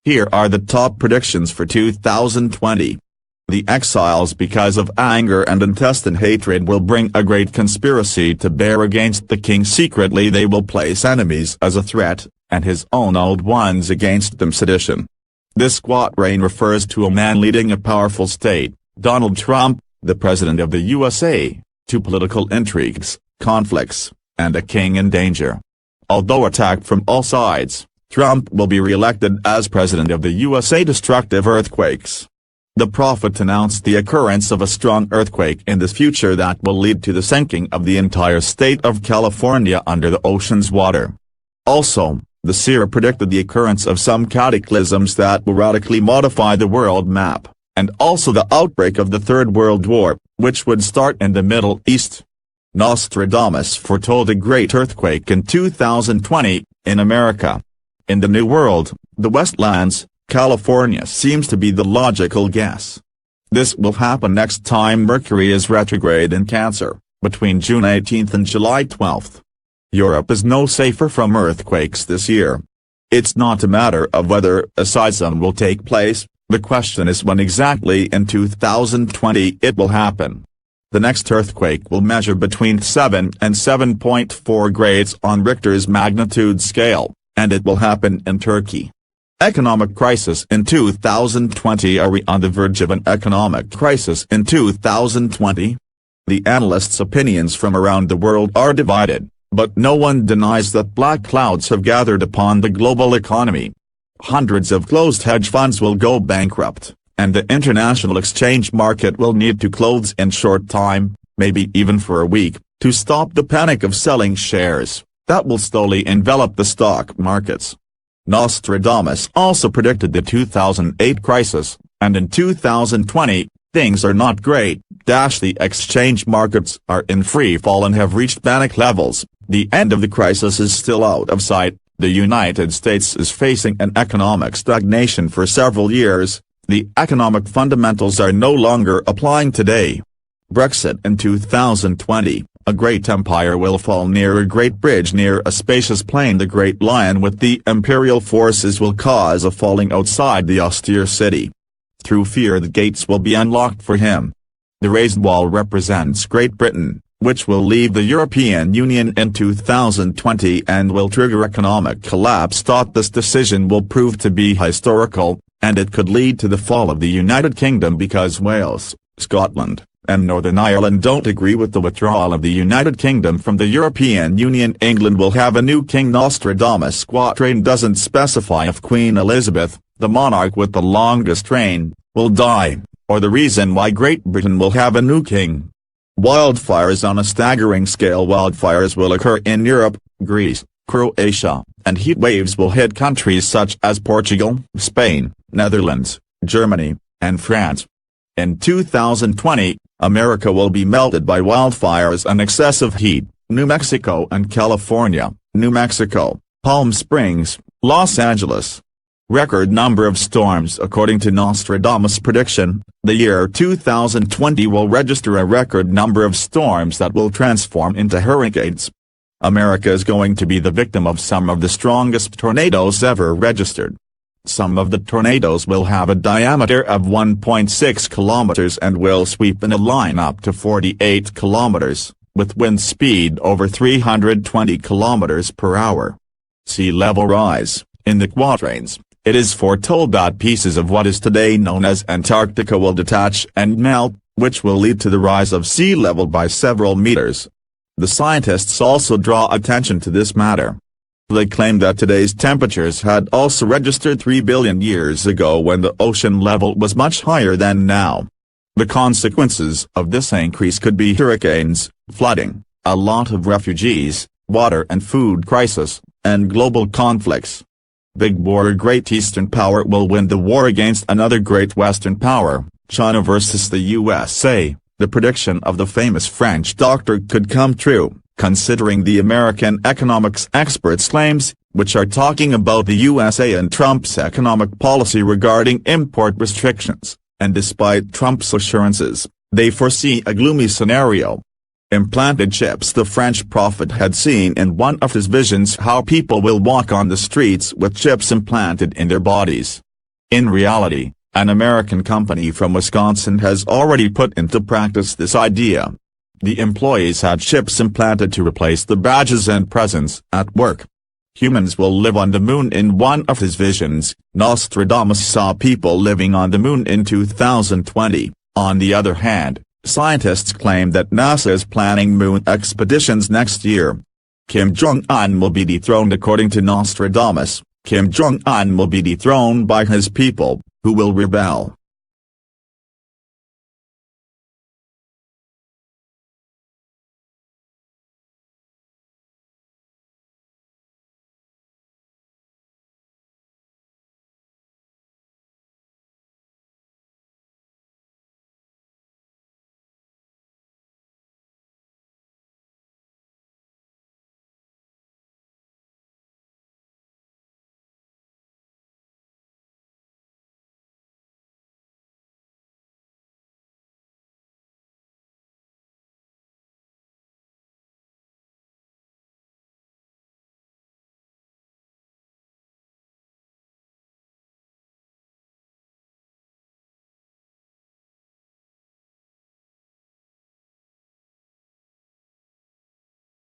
Here are the top predictions for 2020. The exiles, because of anger and intestine hatred, will bring a great conspiracy to bear against the king. Secretly they will place enemies as a threat, and his own old ones against them. Sedition. This quatrain refers to a man leading a powerful state, Donald Trump, the President of the USA, to political intrigues, conflicts, and a king in danger. Although attacked from all sides, Trump will be re-elected as President of the USA. Destructive earthquakes. The prophet announced the occurrence of a strong earthquake in the future that will lead to the sinking of the entire state of California under the ocean's water. Also, the seer predicted the occurrence of some cataclysms that will radically modify the world map, and also the outbreak of the Third World War, which would start in the Middle East. Nostradamus foretold a great earthquake in 2020, in America. In the New World, the Westlands, California seems to be the logical guess. This will happen next time Mercury is retrograde in Cancer, between June 18th and July 12th. Europe is no safer from earthquakes this year. It's not a matter of whether a seism will take place, the question is when exactly in 2020 it will happen. The next earthquake will measure between 7 and 7.4 grades on Richter's magnitude scale, and it will happen in Turkey. Economic crisis in 2020. Are we on the verge of an economic crisis in 2020? The analysts' opinions from around the world are divided, but no one denies that black clouds have gathered upon the global economy. Hundreds of closed hedge funds will go bankrupt, and the international exchange market will need to close in short time, maybe even for a week, to stop the panic of selling shares that will slowly envelop the stock markets. Nostradamus also predicted the 2008 crisis, and in 2020, things are not great. The exchange markets are in free fall and have reached panic levels. The end of the crisis is still out of sight. The United States is facing an economic stagnation for several years. The economic fundamentals are no longer applying today. Brexit in 2020. A great empire will fall near a great bridge near a spacious plain. The great lion with the imperial forces will cause a falling outside the austere city. Through fear the gates will be unlocked for him. The raised wall represents Great Britain, which will leave the European Union in 2020 and will trigger economic collapse. This decision will prove to be historical, and it could lead to the fall of the United Kingdom because Wales, Scotland, and Northern Ireland don't agree with the withdrawal of the United Kingdom from the European Union. England will have a new king. Nostradamus quatrain doesn't specify if Queen Elizabeth, the monarch with the longest reign, will die, or the reason why Great Britain will have a new king. Wildfires on a staggering scale. Wildfires will occur in Europe, Greece, Croatia, and heat waves will hit countries such as Portugal, Spain, Netherlands, Germany, and France. In 2020, America will be melted by wildfires and excessive heat. New Mexico and California, New Mexico, Palm Springs, Los Angeles. Record number of storms. According to Nostradamus' prediction, the year 2020 will register a record number of storms that will transform into hurricanes. America is going to be the victim of some of the strongest tornadoes ever registered. Some of the tornadoes will have a diameter of 1.6 kilometers and will sweep in a line up to 48 kilometers, with wind speed over 320 kilometers per hour. Sea level rise. In the quatrains, it is foretold that pieces of what is today known as Antarctica will detach and melt, which will lead to the rise of sea level by several meters. The scientists also draw attention to this matter. They claim that today's temperatures had also registered 3 billion years ago when the ocean level was much higher than now. The consequences of this increase could be hurricanes, flooding, a lot of refugees, water and food crisis, and global conflicts. Big war. A great Eastern power will win the war against another great Western power, China versus the USA. The prediction of the famous French doctor could come true, considering the American economics experts' claims, which are talking about the USA and Trump's economic policy regarding import restrictions, and despite Trump's assurances, they foresee a gloomy scenario. Implanted Ships. The French prophet had seen in one of his visions how people will walk on the streets with chips implanted in their bodies. In reality, an American company from Wisconsin has already put into practice this idea. The employees had chips implanted to replace the badges and presence at work. Humans will live on the moon. In one of his visions, Nostradamus saw people living on the moon in 2020. On the other hand, scientists claim that NASA is planning moon expeditions next year. Kim Jong-un will be dethroned. According to Nostradamus, Kim Jong-un will be dethroned by his people, who will rebel.